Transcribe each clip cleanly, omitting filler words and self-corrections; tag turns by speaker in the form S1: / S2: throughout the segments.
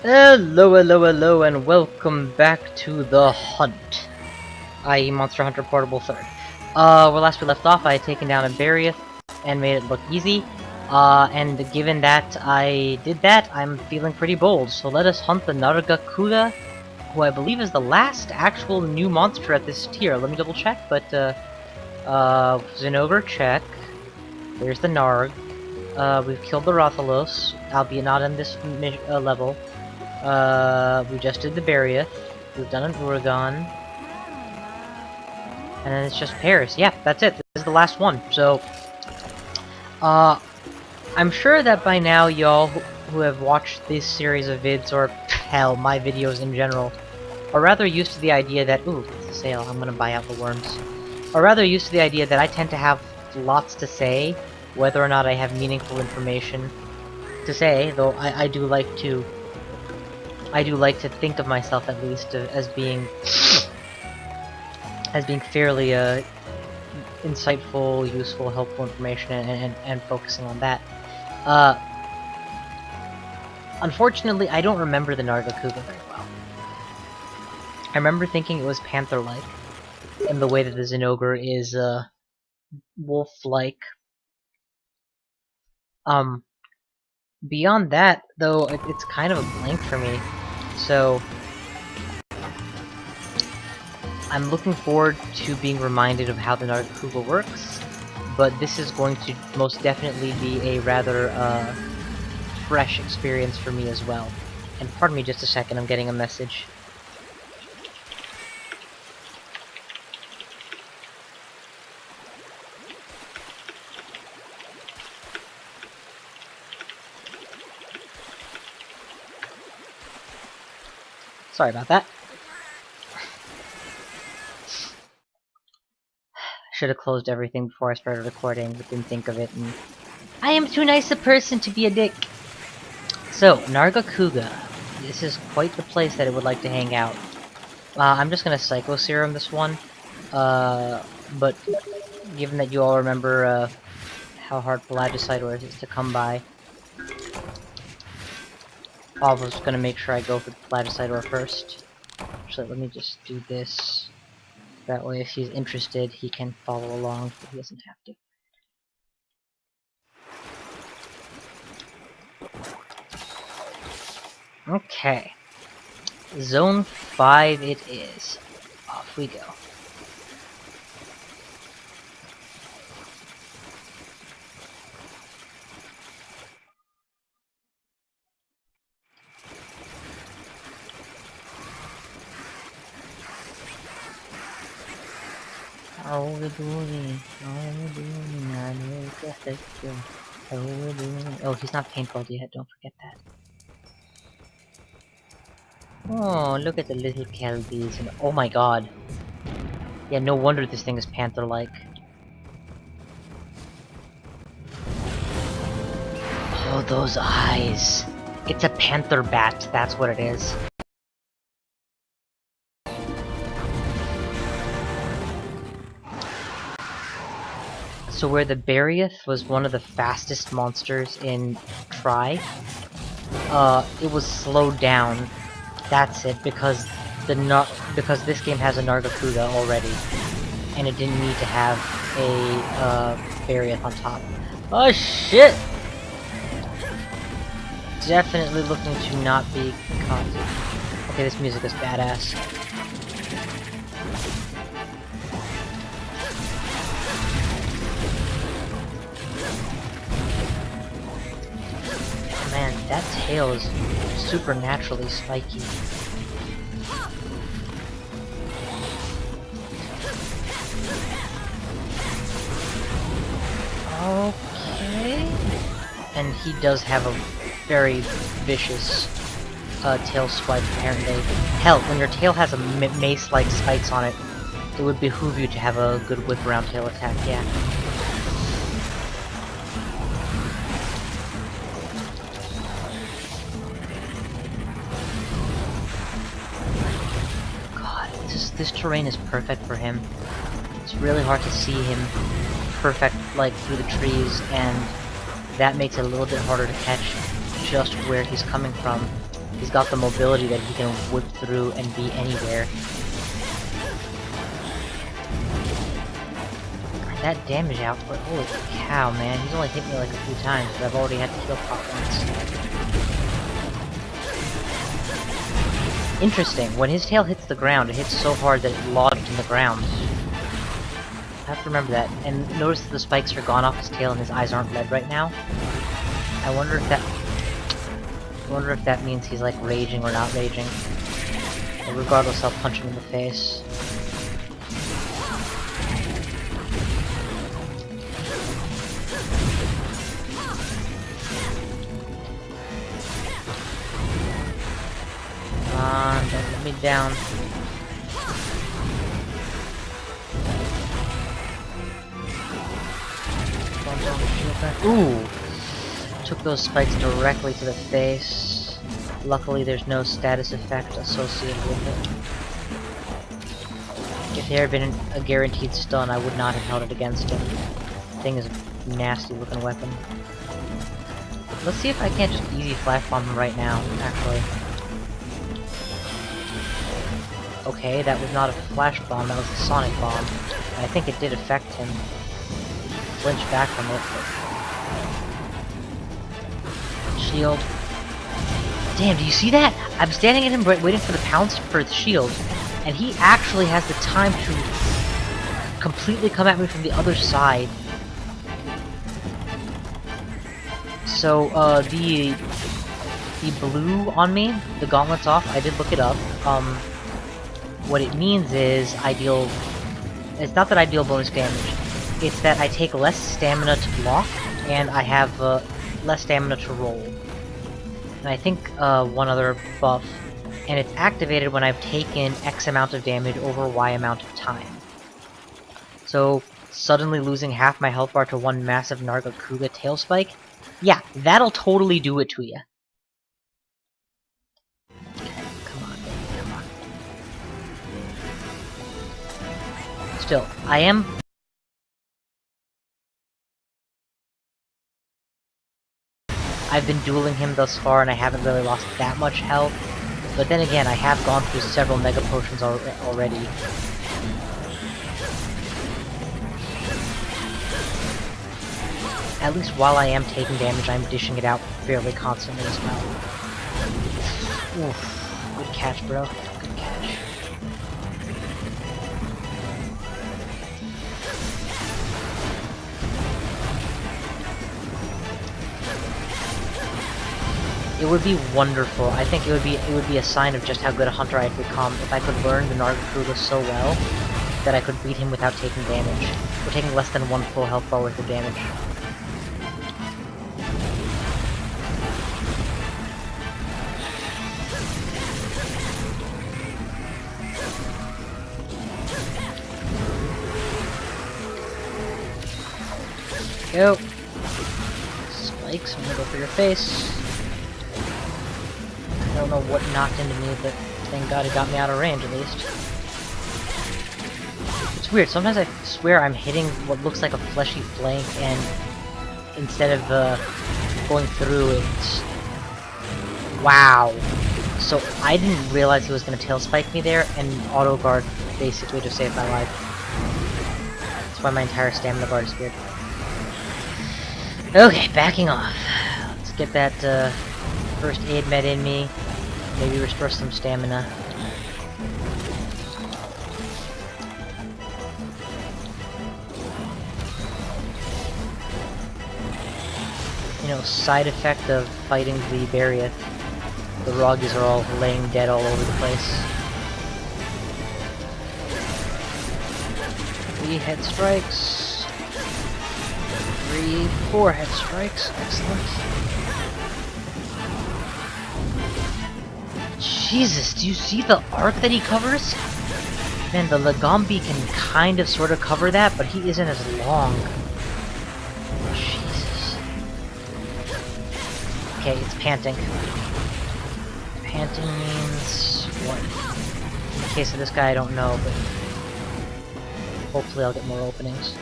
S1: Hello, hello, hello, and welcome back to the hunt, i.e. Monster Hunter Portable 3rd. Where last we left off, I had taken down a Barioth and made it look easy. And given that I did that, I'm feeling pretty bold. So let us hunt the Nargacuga, who I believe is the last actual new monster at this tier. Let me double check, but, Zinogre, check. There's the Narg. We've killed the Rathalos, albeit not in this level. We just did the Barioth. We've done an Uragon. And then it's just Paris. Yeah, that's it. This is the last one. So, I'm sure that by now y'all who have watched this series of vids, or hell, my videos in general, are rather used to the idea that, ooh, it's a sale, I'm gonna buy out the worms. Are rather used to the idea that I tend to have lots to say, whether or not I have meaningful information to say, though I do like to think of myself at least as being fairly insightful, useful, helpful information, and focusing on that. Unfortunately, I don't remember the Nargacuga very well. I remember thinking it was panther-like, in the way that the Zinogre is wolf-like. Beyond that, though, it's kind of a blank for me. So I'm looking forward to being reminded of how the Nargacuga works, but this is going to most definitely be a rather fresh experience for me as well. And pardon me just a second, I'm getting a message. Sorry about that. Should have closed everything before I started recording, but didn't think of it, and I am too nice a person to be a dick. So, Nargacuga. This is quite the place that it would like to hang out. I'm just gonna Psycho Serum this one, but given that you all remember how hard Pelagicidor is to come by, I was gonna make sure I go for the Pelagicidor first. Actually, let me just do this. That way, if he's interested, he can follow along, but he doesn't have to. Okay. Zone 5 it is. Off we go. How we doing? How we doing? I know it's a good. How we doing? Oh, he's not paintballed yet, don't forget that. Oh, look at the little kelbies, and oh my god. Yeah, no wonder this thing is panther-like. Oh, those eyes. It's a panther bat, that's what it is. So where the Barioth was one of the fastest monsters in Tri, it was slowed down. That's it, because this game has a Nargacuga already, and it didn't need to have a Barioth on top. Oh shit! Definitely looking to not be caught. Okay, this music is badass. Man, that tail is supernaturally spiky. Okay. And he does have a very vicious tail swipe, apparently. Hell, when your tail has a mace-like spikes on it, it would behoove you to have a good whip-around tail attack, yeah. This terrain is perfect for him. It's really hard to see him perfect, like, through the trees, and that makes it a little bit harder to catch just where he's coming from. He's got the mobility that he can whip through and be anywhere. That damage output, holy cow, man. He's only hit me like a few times, but I've already had to heal pop once. Interesting, when his tail hits the ground, it hits so hard that it lodged in the ground. I have to remember that. And notice that the spikes are gone off his tail and his eyes aren't red right now. I wonder if that means he's like raging or not raging. But regardless, I'll punch him in the face. Come on, don't let me down. Ooh! Took those spikes directly to the face. Luckily there's no status effect associated with it. If there had been a guaranteed stun, I would not have held it against him. The thing is a nasty looking weapon. Let's see if I can't just easy flash bomb him right now, actually. Okay, that was not a flash bomb, that was a sonic bomb. And I think it did affect him. Flinch back from it, but... Shield. Damn, do you see that? I'm standing at him waiting for the pounce for the shield, and he actually has the time to completely come at me from the other side. So, the blue on me, the gauntlet's off, I did look it up. What it means is it's not that I deal bonus damage, it's that I take less stamina to block, and I have less stamina to roll. And I think one other buff, and it's activated when I've taken X amount of damage over Y amount of time. So, suddenly losing half my health bar to one massive Nargacuga tail spike? Yeah, that'll totally do it to you. Come on, baby, come on. Still, I've been dueling him thus far and I haven't really lost that much health. But then again, I have gone through several mega potions already. At least while I am taking damage, I'm dishing it out fairly constantly as well. Oof. Good catch, bro. Good catch. It would be wonderful. I think it would be a sign of just how good a hunter I had become if I could learn the Nargacuga so well that I could beat him without taking damage. Or taking less than one full health bar worth of damage. Go! Spikes, I'm gonna go for your face. I don't know what knocked into me, but thank God it got me out of range at least. It's weird, sometimes I swear I'm hitting what looks like a fleshy flank, and instead of going through it... Wow! So I didn't realize he was gonna tail spike me there, and auto guard basically just saved my life. That's why my entire stamina bar disappeared. Okay, backing off. Let's get that first aid med in me. Maybe restore some stamina. You know, side effect of fighting the Barioth. The Roggies are all laying dead all over the place. 3 head strikes. 3, 4 head strikes. Excellent. Jesus, do you see the arc that he covers? Man, the Lagombi can kind of sort of cover that, but he isn't as long. Jesus. Okay, it's panting. Panting means what? In the case of this guy, I don't know, but hopefully I'll get more openings.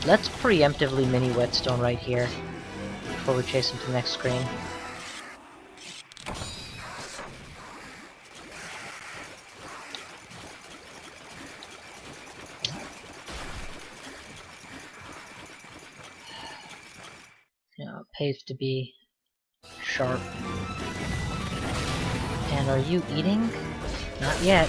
S1: Let's preemptively mini whetstone right here before we chase him to the next screen. pays to be sharp. And are you eating? Not yet.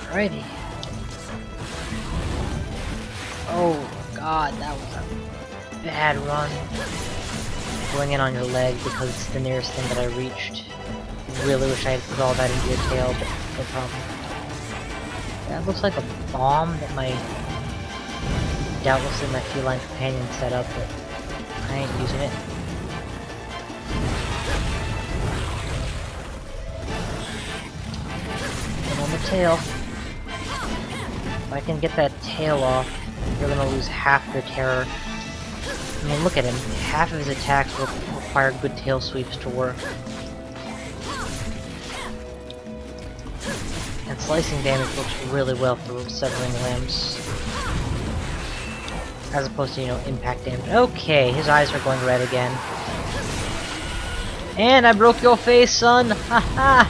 S1: Alrighty. Oh god, that was a bad run. Going in on your leg because it's the nearest thing that I reached. Really wish I had put all that into your tail, but no problem. That looks like a bomb that doubtlessly my feline companion set up, but I ain't using it. And on the tail. If I can get that tail off, you're gonna lose half your terror. I mean, look at him. Half of his attacks require good tail sweeps to work. And slicing damage works really well for severing limbs. As opposed to, you know, impact damage. Okay, his eyes are going red again. And I broke your face, son! Haha!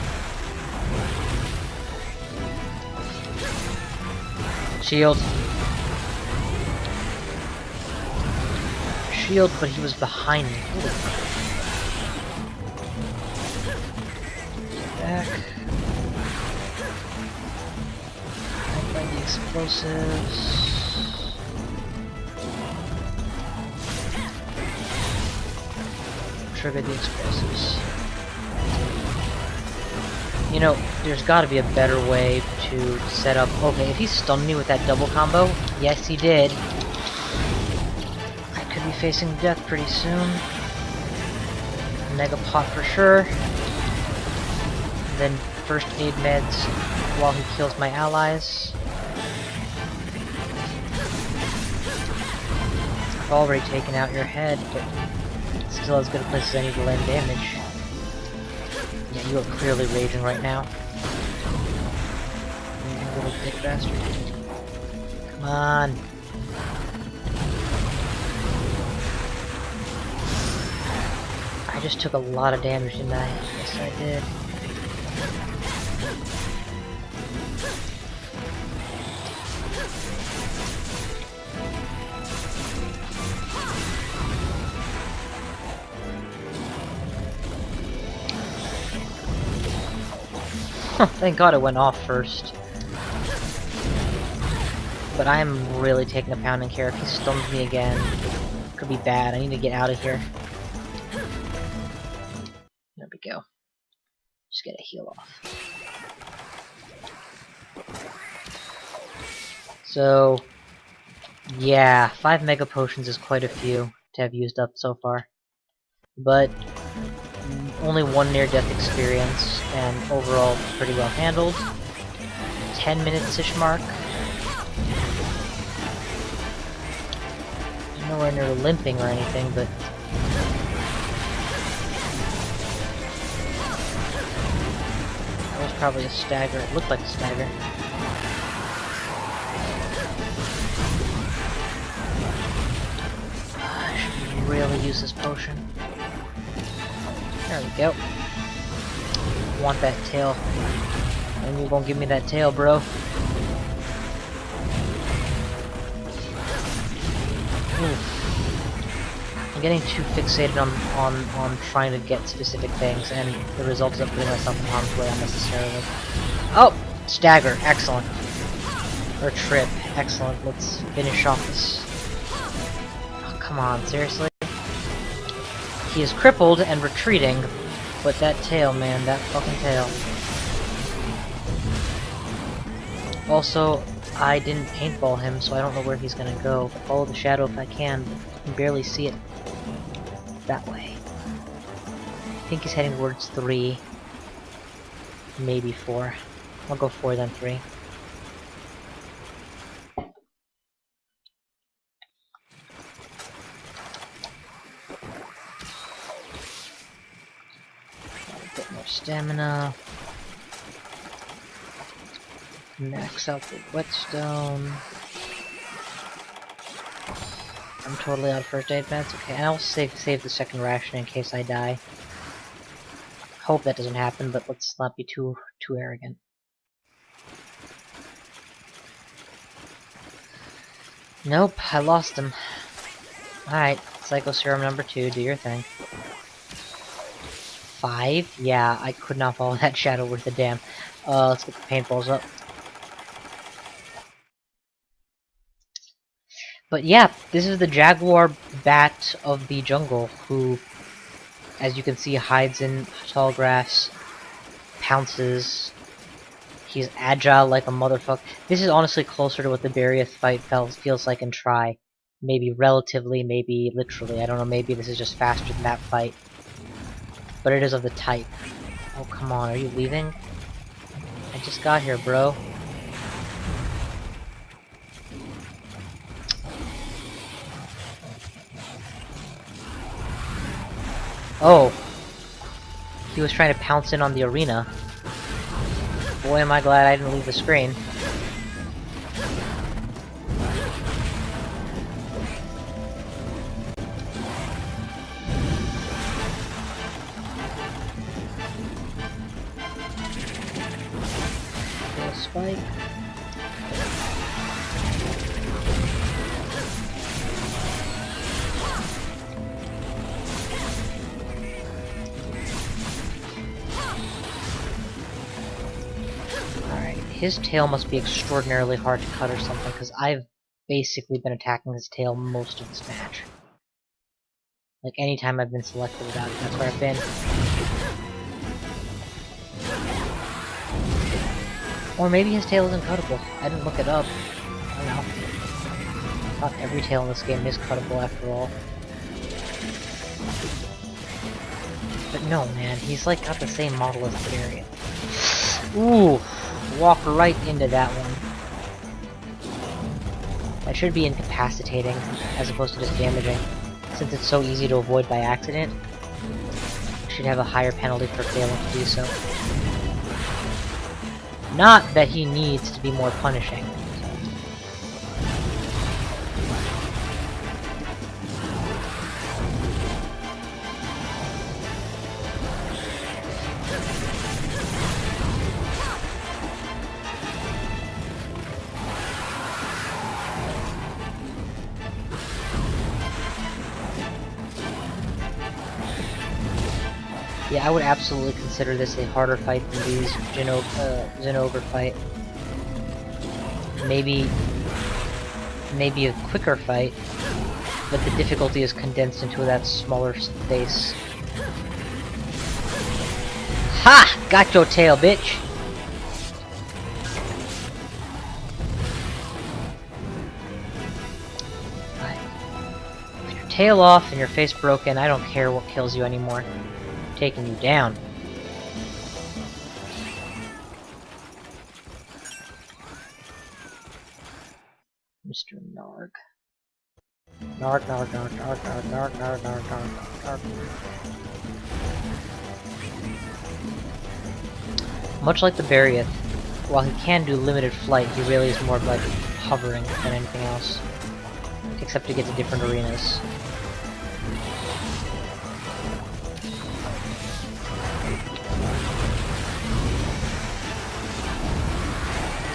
S1: Shield. Shield, but he was behind me. Ooh. Back. Back by the explosives. Trigger the explosives. You know, there's gotta be a better way to set up... Okay, if he stunned me with that double combo, yes he did. I could be facing death pretty soon. Mega pot for sure. Then first aid meds while he kills my allies. I've already taken out your head, but still as good a place as any to land damage. Yeah, you are clearly raging right now. You little dick bastard. Come on. I just took a lot of damage, didn't I? Yes, I did. Thank God it went off first. But I am really taking a pounding care. If he stuns me again, it could be bad. I need to get out of here. There we go. Just get a heal off. So, yeah, 5 mega potions is quite a few to have used up so far. But only 1 near-death experience, and overall pretty well handled. 10 minutes-ish mark. Nowhere near limping or anything, but... that was probably a stagger. It looked like a stagger. I should really use this potion. There we go. Want that tail. And you won't give me that tail, bro. Oof. I'm getting too fixated on trying to get specific things, and the result is I'm putting myself in harm's way unnecessarily. Oh! Stagger. Excellent. Or trip. Excellent. Let's finish off this. Oh, come on, seriously? He is crippled and retreating, but that tail, man, that fucking tail. Also, I didn't paintball him, so I don't know where he's gonna go. Follow the shadow if I can, but I can barely see it that way. I think he's heading towards 3. Maybe 4. I'll go 4 then 3. A bit more stamina. Max out the whetstone. I'm totally out of first aid meds. Okay, and I'll save the second ration in case I die. hope that doesn't happen, but let's not be too arrogant. Nope, I lost him. Alright, Psycho Serum number 2, do your thing. 5? Yeah, I could not follow that shadow worth a damn. Let's get the paintballs up. But yeah, this is the jaguar bat of the jungle, who, as you can see, hides in tall grass, pounces. He's agile like a motherfucker. This is honestly closer to what the Barioth fight feels like in Try. Maybe relatively, maybe literally. I don't know, maybe this is just faster than that fight. But it is of the type. Oh, come on, are you leaving? I just got here, bro. Oh. He was trying to pounce in on the arena. Boy, am I glad I didn't leave the screen. Spike. Alright, his tail must be extraordinarily hard to cut or something, because I've basically been attacking his tail most of this match. Like, anytime I've been selected about it, that's where I've been. Or maybe his tail isn't cuttable. I didn't look it up. I don't know. Not every tail in this game is cuttable after all. But no, man, he's like got the same model as the Barioth. Ooh, walk right into that one. That should be incapacitating, as opposed to just damaging. Since it's so easy to avoid by accident, it should have a higher penalty for failing to do so. Not that he needs to be more punishing. Yeah, I would absolutely consider this a harder fight than the Zinogre fight. Maybe a quicker fight, but the difficulty is condensed into that smaller space. Ha! Got your tail, bitch! With your tail off and your face broken, I don't care what kills you anymore. Taking you down. Mr. Narg. Narg, Narg, Narg, Narg, Narg, Narg, Narg, Narg, Narg, Narg. Much like the Barioth, while he can do limited flight, he really is more like hovering than anything else. Except to get to different arenas.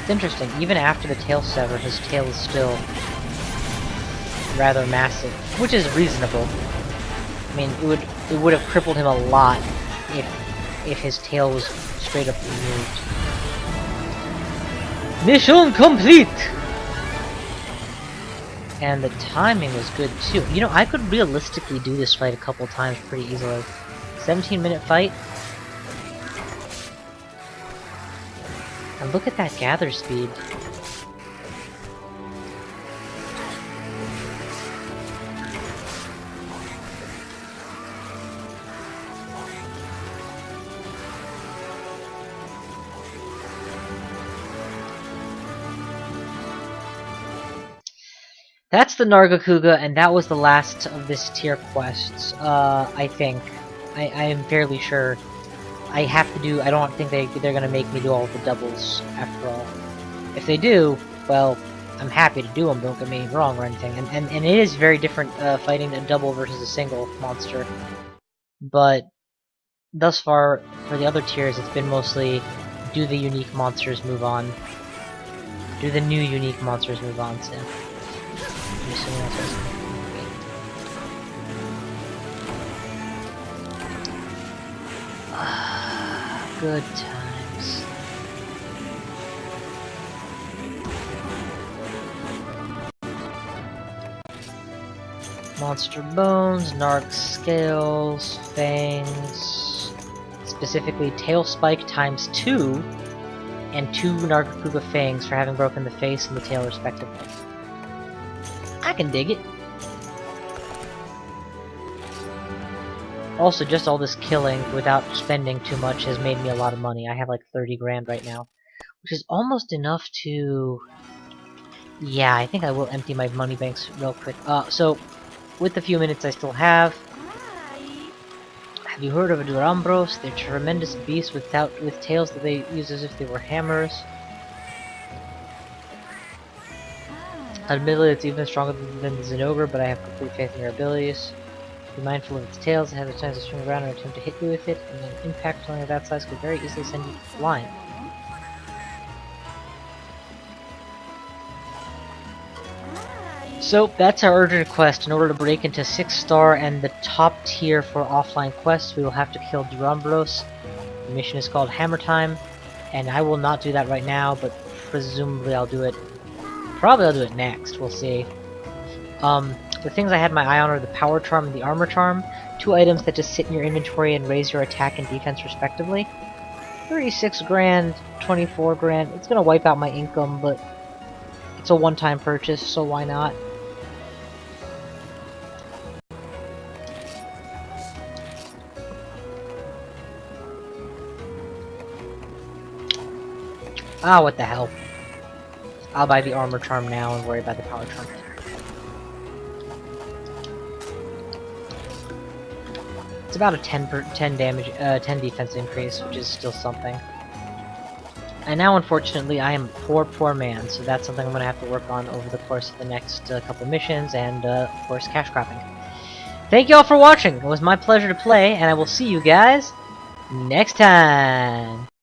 S1: It's interesting, even after the tail sever, his tail is still rather massive, which is reasonable. I mean, it would have crippled him a lot if his tail was straight up removed. Mission complete! And the timing was good too. You know, I could realistically do this fight a couple times pretty easily. 17-minute fight. And look at that gather speed. That's the Nargacuga, and that was the last of this tier quests, I think. I am fairly sure. I have to do, I don't think they're gonna make me do all the doubles, after all. If they do, well, I'm happy to do them, don't get me wrong or anything. And it is very different, fighting a double versus a single monster. But thus far, for the other tiers, it's been mostly do the unique monsters move on. Do the new unique monsters move on, so. Good times. Monster bones, Narg scales, fangs, specifically tail spike times 2, and 2 Nargacuga fangs for having broken the face and the tail respectively. I can dig it. Also, just all this killing without spending too much has made me a lot of money. I have like 30 grand right now, which is almost enough to... Yeah, I think I will empty my money banks real quick. So, with the few minutes I still have you heard of a Durambros? They're tremendous beasts with tails that they use as if they were hammers. Admittedly, it's even stronger than the Zinogre, but I have complete faith in your abilities. Be mindful of its tails. It has a chance to swing around and attempt to hit you with it, and an impact something of that size could very easily send you flying. So that's our urgent quest. In order to break into 6-star and the top tier for offline quests, we will have to kill Durambros. The mission is called Hammer Time, and I will not do that right now, but presumably I'll do it. Probably I'll do it next. We'll see. The things I had my eye on are the Power Charm and the Armor Charm, 2 items that just sit in your inventory and raise your attack and defense respectively. 36 grand, 24 grand. It's gonna wipe out my income, but it's a one-time purchase, so why not? Ah, what the hell. I'll buy the Armor Charm now and worry about the Power Charm later. It's about a 10 damage, 10 defense increase, which is still something. And now, unfortunately, I am a poor man, so that's something I'm going to have to work on over the course of the next couple missions, and, of course, cash cropping. Thank you all for watching! It was my pleasure to play, and I will see you guys next time!